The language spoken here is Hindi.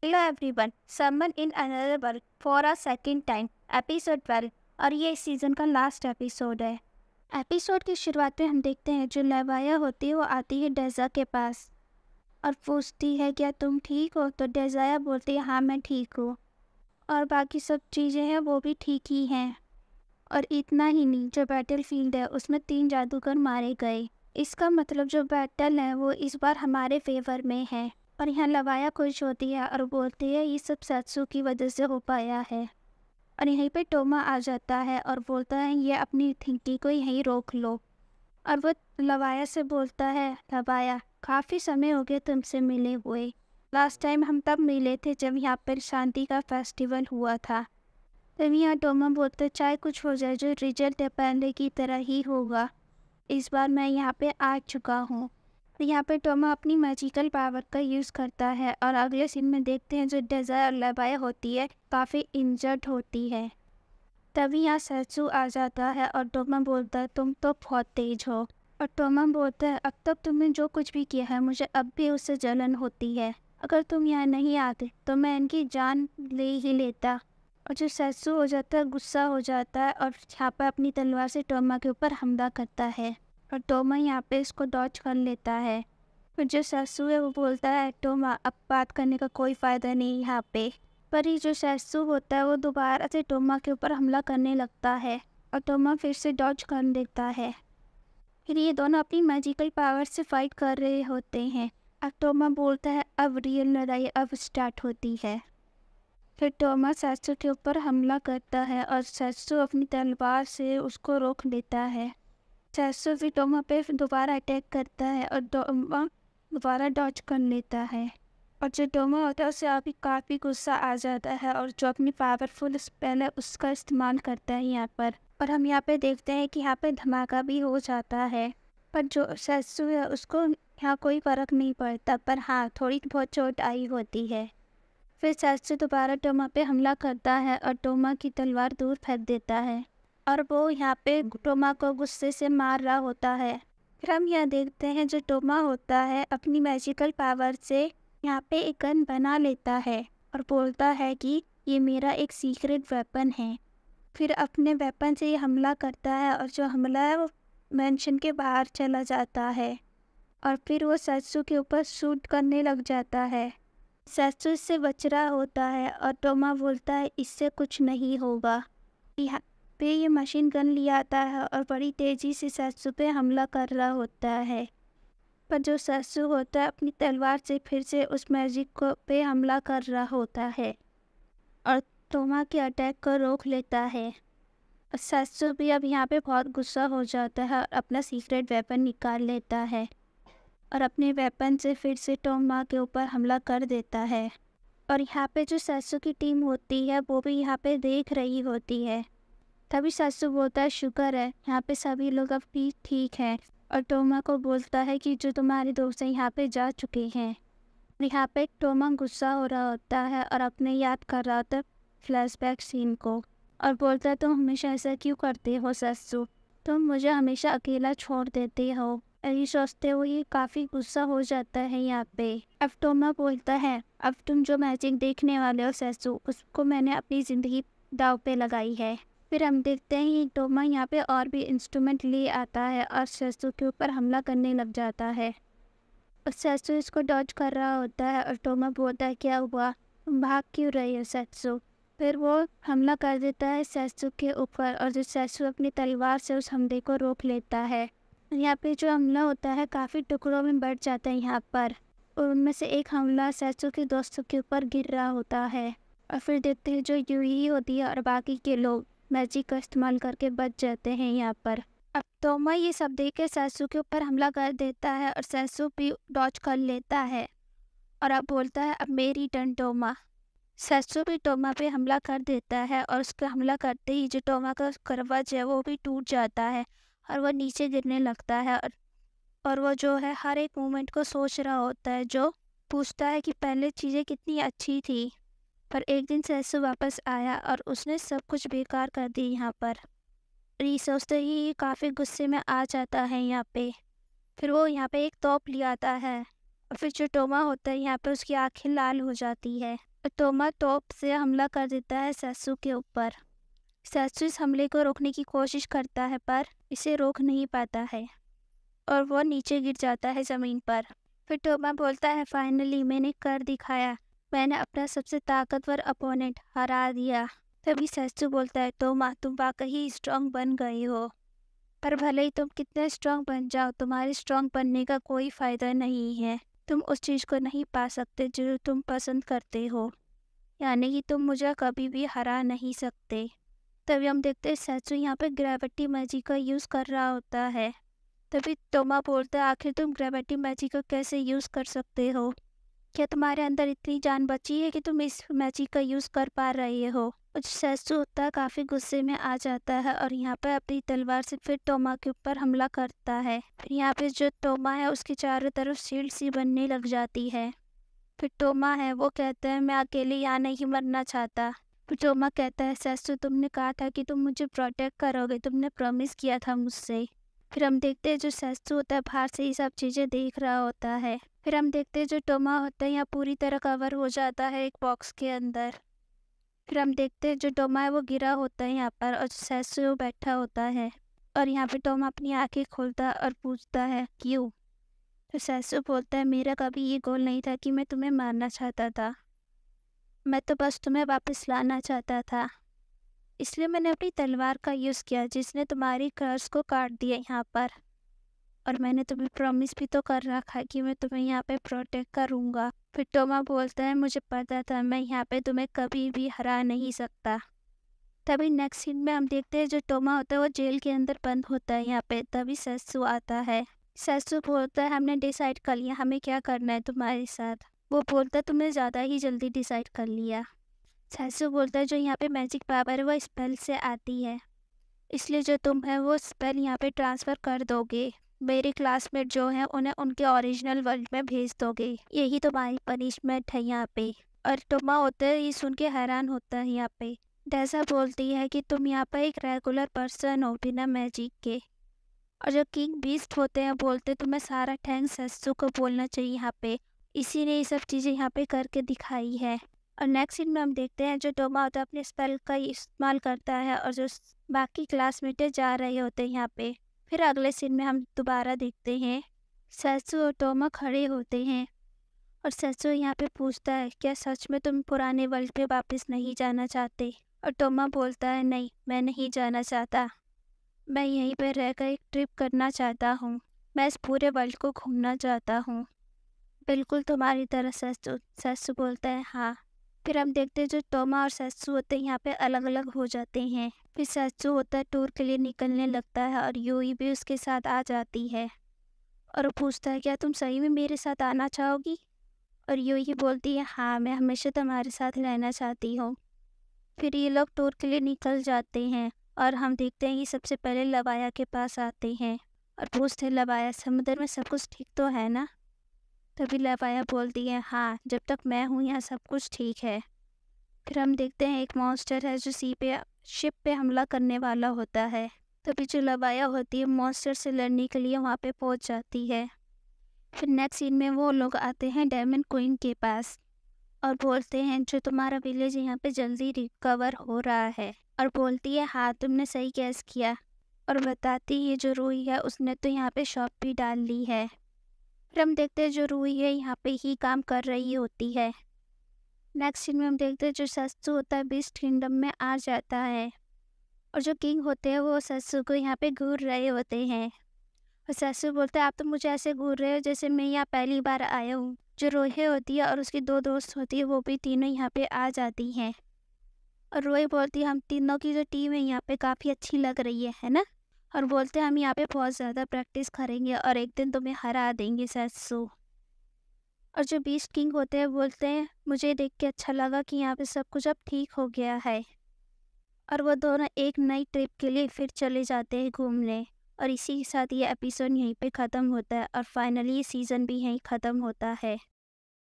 Hello everyone, someone in another world for a second time, episode 12। और ये इस सीजन का लास्ट एपिसोड है। एपिसोड की शुरुआत में हम देखते हैं जो लेवाया होती है वो आती है डेज़ा के पास और पूछती है क्या तुम ठीक हो। तो डेज़ाया बोलती है हाँ मैं ठीक हूँ और बाकी सब चीज़ें हैं वो भी ठीक ही हैं। और इतना ही नहीं, जो बैटल फील्ड है उसमें 3 जादूगर मारे गए। इसका मतलब जो बैटल है वो इस बार हमारे फेवर में है। और यहाँ लवाया खुश होती है और बोलती है ये सब सत्सु की वजह से हो पाया है। और यहीं पे टोमा आ जाता है और बोलता है ये अपनी थिंकिंग को यहीं रोक लो। और वो लवाया से बोलता है लवाया काफ़ी समय हो गया तुमसे मिले हुए। लास्ट टाइम हम तब मिले थे जब यहाँ पर शांति का फेस्टिवल हुआ था। तभी यहाँ टोमा बोलते चाहे कुछ हो जाए जो रिजल्ट है पहले की तरह ही होगा। इस बार मैं यहाँ पे आ चुका हूँ। यहाँ पे टोमा अपनी मैजिकल पावर का यूज़ करता है और अगले सीन में देखते हैं जो डेज़ा और लवाया होती है काफ़ी इंजर्ड होती है। तभी यहाँ सत्सु आ जाता है और टोमा बोलता है तुम तो बहुत तेज हो। और टोमा बोलता है अब तक तुमने जो कुछ भी किया है मुझे अब भी उससे जलन होती है। अगर तुम यहाँ नहीं आते तो मैं इनकी जान ले ही लेता। और जो सत्सु हो जाता है गुस्सा हो जाता है और यहाँ पर अपनी तलवार से टोमा के ऊपर हमला करता है और टोमा यहाँ पे इसको डॉज कर लेता है। फिर जो सत्सु है वो बोलता है टोमा अब बात करने का कोई फ़ायदा नहीं यहाँ पे। पर ये जो सत्सु होता है वो दोबारा से टोमा के ऊपर हमला करने लगता है और टोमा फिर से डॉज कर देता है। फिर ये दोनों अपनी मैजिकल पावर से फाइट कर रहे होते हैं। अब टोमा बोलता है अब रियल लड़ाई अब स्टार्ट होती है। फिर टोमा सत्सु के ऊपर हमला करता है और सत्सु अपनी तलवार से उसको रोक लेता है। सत्सु भी टोमा पे दोबारा अटैक करता है और टोमा दोबारा डॉज कर लेता है। और जो टोमा होता है उसे अभी काफ़ी गुस्सा आ जाता है और जो अपनी पावरफुल स्पेल है उसका इस्तेमाल करता है यहाँ पर। और हम यहाँ पे देखते हैं कि यहाँ पे धमाका भी हो जाता है। पर जो सत्सु है उसको यहाँ कोई फ़र्क नहीं पड़ता, पर हाँ थोड़ी बहुत चोट आई होती है। फिर सत्सु दोबारा टोमा पे हमला करता है और टोमा की तलवार दूर फेंक देता है और वो यहाँ पे टोमा को गुस्से से मार रहा होता है। फिर हम यहाँ देखते हैं जो टोमा होता है अपनी मैजिकल पावर से यहाँ पे एक गन बना लेता है और बोलता है कि ये मेरा एक सीक्रेट वेपन है। फिर अपने वेपन से ये हमला करता है और जो हमला है वो मेंशन के बाहर चला जाता है और फिर वो सत्सु के ऊपर शूट करने लग जाता है। सत्सु इससे बच रहा होता है और टोमा बोलता है इससे कुछ नहीं होगा। यहाँ पे ये मशीन गन लिया आता है और बड़ी तेज़ी से सत्सु पे हमला कर रहा होता है। पर जो सत्सु होता है अपनी तलवार से फिर से उस मैजिक को पे हमला कर रहा होता है और टोमा के अटैक को रोक लेता है। और सत्सु भी अब यहाँ पे बहुत गुस्सा हो जाता है और अपना सीक्रेट वेपन निकाल लेता है और अपने वेपन से फिर से टोमा के ऊपर हमला कर देता है। और यहाँ पे जो सत्सु की टीम होती है वो भी यहाँ पे देख रही होती है। तभी सत्सु बोलता है शुक्र है यहाँ पे सभी लोग अब भी ठीक हैं और टोमा को बोलता है कि जो तुम्हारे दोस्त हैं यहाँ पे जा चुके हैं। यहाँ पे टोमा गुस्सा हो रहा होता है और अपने याद कर रहा होता है फ्लैशबैक सीन को और बोलता है तुम हमेशा ऐसा क्यों करते हो सत्सु, तुम मुझे हमेशा अकेला छोड़ देते हो। ये सोचते हुए काफ़ी गुस्सा हो जाता है यहाँ पे। अब टोमा बोलता है अब तुम जो मैजिक देखने वाले हो सत्सु उसको मैंने अपनी ज़िंदगी दाव पे लगाई है। फिर हम देखते हैं कि टोमा यहाँ पे और भी इंस्ट्रूमेंट ले आता है और सत्सु के ऊपर हमला करने लग जाता है। और सत्सु इसको डॉज कर रहा होता है और टोमा बोलता है क्या हुआ, तुम भाग क्यों रही हो सत्सु। फिर वो हमला कर देता है सत्सु के ऊपर और जो सत्सु अपनी तलवार से उस हमले को रोक लेता है। यहाँ पे जो हमला होता है काफ़ी टुकड़ों में बढ़ जाता है यहाँ पर और उनमें से एक हमला सत्सु के दोस्तों के ऊपर गिर रहा होता है। और फिर देखते हैं जो यूही होती है और बाकी के लोग मैजिक का इस्तेमाल करके बच जाते हैं यहाँ पर। अब टोमा ये सब देख के सत्सु के ऊपर हमला कर देता है और सत्सु भी डॉज कर लेता है और अब बोलता है अब मेरी टर्न टोमा। सत्सु भी टोमा पे हमला कर देता है और उसका हमला करते ही जो टोमा का करवज है वो भी टूट जाता है और वह नीचे गिरने लगता है और वो जो है हर एक मोमेंट को सोच रहा होता है, जो पूछता है कि पहले चीज़ें कितनी अच्छी थी। पर एक दिन सत्सु वापस आया और उसने सब कुछ बेकार कर दी यहाँ पर। ये सोचते ही काफ़ी गुस्से में आ जाता है यहाँ पे। फिर वो यहाँ पे एक तोप ले आता है और फिर जो टोमा होता है यहाँ पे उसकी आंखें लाल हो जाती है और टोमा तोप से हमला कर देता है सैसू के ऊपर। सैसू इस हमले को रोकने की कोशिश करता है पर इसे रोक नहीं पाता है और वो नीचे गिर जाता है ज़मीन पर। फिर टोमा बोलता है फाइनली मैंने कर दिखाया, मैंने अपना सबसे ताकतवर अपोनेंट हरा दिया। तभी सैसू बोलता है टोमा तुम वाकई स्ट्रांग बन गए हो, पर भले ही तुम कितने स्ट्रांग बन जाओ तुम्हारे स्ट्रांग बनने का कोई फ़ायदा नहीं है। तुम उस चीज़ को नहीं पा सकते जो तुम पसंद करते हो, यानी कि तुम मुझे कभी भी हरा नहीं सकते। तभी हम देखते हैं सैसू यहाँ पे ग्रेविटी मैजिक का यूज़ कर रहा होता है। तभी टोमा बोलता है आखिर तुम ग्रेविटी मैजिक का कैसे यूज़ कर सकते हो? क्या तुम्हारे अंदर इतनी जान बची है कि तुम इस मैजिक का यूज़ कर पा रहे हो? और सैसू होता है काफ़ी गुस्से में आ जाता है और यहाँ पर अपनी तलवार से फिर टोमा के ऊपर हमला करता है। फिर यहाँ पे जो टोमा है उसके चारों तरफ शील्ड सी बनने लग जाती है। फिर टोमा है वो कहता है मैं अकेले यहाँ नहीं मरना चाहता। फिर टोमा कहता है सैसू तुमने कहा था कि तुम मुझे प्रोटेक्ट करोगे, तुमने प्रॉमिस किया था मुझसे। फिर हम देखते हैं जो सैसू होता है बाहर से ये सब चीज़ें देख रहा होता है। फिर हम देखते हैं जो टोमा होता है यहाँ पूरी तरह कवर हो जाता है एक बॉक्स के अंदर। फिर हम देखते हैं जो टोमा है वो गिरा होता है यहाँ पर और सैसू बैठा होता है और यहाँ पे टोमा अपनी आंखें खोलता है और पूछता है क्यों? तो सैसू बोलता है मेरा कभी ये गोल नहीं था कि मैं तुम्हें मारना चाहता था, मैं तो बस तुम्हें वापस लाना चाहता था, इसलिए मैंने अपनी तलवार का यूज़ किया जिसने तुम्हारी कर्स को काट दिया यहाँ पर। और मैंने तुम्हें प्रॉमिस भी तो कर रखा है कि मैं तुम्हें यहाँ पे प्रोटेक्ट करूँगा। फिर टोमा बोलता है मुझे पता था मैं यहाँ पे तुम्हें कभी भी हरा नहीं सकता। तभी नेक्स्ट सीन में हम देखते हैं जो टोमा होता है वो जेल के अंदर बंद होता है यहाँ पे। तभी सैसू आता है। सैसू बोलता है हमने डिसाइड कर लिया हमें क्या करना है तुम्हारे साथ। वो बोलता है तुमने ज़्यादा ही जल्दी डिसाइड कर लिया। सैसू बोलता है जो यहाँ पे मैजिक पावर है वो स्पेल से आती है, इसलिए जो तुम है वो स्पेल यहाँ पे ट्रांसफ़र कर दोगे, मेरे क्लासमेट जो हैं उन्हें उनके ओरिजिनल वर्ल्ड में भेज दोगे, यही तुम्हारी पनिशमेंट है यहाँ पे। और टोमा होता है ये सुन के हैरान होता है यहाँ पे। डेज़ा बोलती है कि तुम यहाँ पर एक रेगुलर पर्सन हो बिना मैजिक के। और जो किंग बीस्ट होते हैं बोलते तुम्हें सारा थैंक्स सैसू को बोलना चाहिए यहाँ पे, इसी ने ये सब चीज़ें यहाँ पे करके दिखाई है। और नेक्स्ट सीन में हम देखते हैं जो टोमा होता है अपने स्पेल का इस्तेमाल करता है और जो बाकी क्लासमेट जा रहे होते हैं यहाँ पे। फिर अगले सीन में हम दोबारा देखते हैं सैसू और टोमा खड़े होते हैं और सैसू यहाँ पे पूछता है क्या सच में तुम पुराने वर्ल्ड पे वापस नहीं जाना चाहते? और टोमा बोलता है नहीं मैं नहीं जाना चाहता, मैं यहीं पर रहकर एक ट्रिप करना चाहता हूँ, मैं इस पूरे वर्ल्ड को घूमना चाहता हूँ। बिल्कुल तुम्हारी तरह सैसू। सैसू बोलता है हाँ। फिर हम देखते हैं जो टोमा और सैसू होते हैं यहाँ पे अलग अलग हो जाते हैं। फिर सैसू होता है टूर के लिए निकलने लगता है और यूई भी उसके साथ आ जाती है और वो पूछता है क्या तुम सही में मेरे साथ आना चाहोगी? और यूई बोलती है हाँ मैं हमेशा तुम्हारे साथ रहना चाहती हूँ। फिर ये लोग टूर के लिए निकल जाते हैं और हम देखते हैं कि सबसे पहले लवाया के पास आते हैं और पूछते हैं लवाया समुद्र में सब कुछ ठीक तो है ना? तभी लवाया बोलती है हाँ जब तक मैं हूँ यहाँ सब कुछ ठीक है। फिर हम देखते हैं एक मॉन्स्टर है जो शिप पे हमला करने वाला होता है। तभी जो लवाया होती है मॉन्स्टर से लड़ने के लिए वहाँ पे पहुँच जाती है। फिर नेक्स्ट सीन में वो लोग आते हैं डायमंड क्वीन के पास और बोलते हैं जो तुम्हारा विलेज यहाँ पे जल्दी रिकवर हो रहा है। और बोलती है हाँ तुमने सही गैस किया। और बताती है जो रूही है उसने तो यहाँ पे शॉप भी डाल ली है। फिर हम देखते हैं जो रूही है यहाँ पे ही काम कर रही होती है। नेक्स्ट सीन में हम देखते हैं जो सैसू होता है बीस्ट किंगडम में आ जाता है और जो किंग होते हैं वो सैसू को यहाँ पे घूर रहे होते हैं। और सैसू बोलता है आप तो मुझे ऐसे घूर रहे हो जैसे मैं यहाँ पहली बार आया हूँ। जो रोही होती है और उसकी दो दोस्त होती है वो भी तीनों यहाँ पे आ जाती हैं और रोही बोलती है हम तीनों की जो टीम है यहाँ पे काफ़ी अच्छी लग रही है ना? और बोलते हैं हम यहाँ पे बहुत ज़्यादा प्रैक्टिस करेंगे और एक दिन तुम्हें हरा देंगे सैसू। और जो बीस्ट किंग होते हैं बोलते हैं मुझे देख के अच्छा लगा कि यहाँ पे सब कुछ अब ठीक हो गया है। और वो दोनों एक नई ट्रिप के लिए फिर चले जाते हैं घूमने। और इसी के साथ ये एपिसोड यहीं पे ख़त्म होता है और फाइनली ये सीज़न भी यहीं ख़त्म होता है।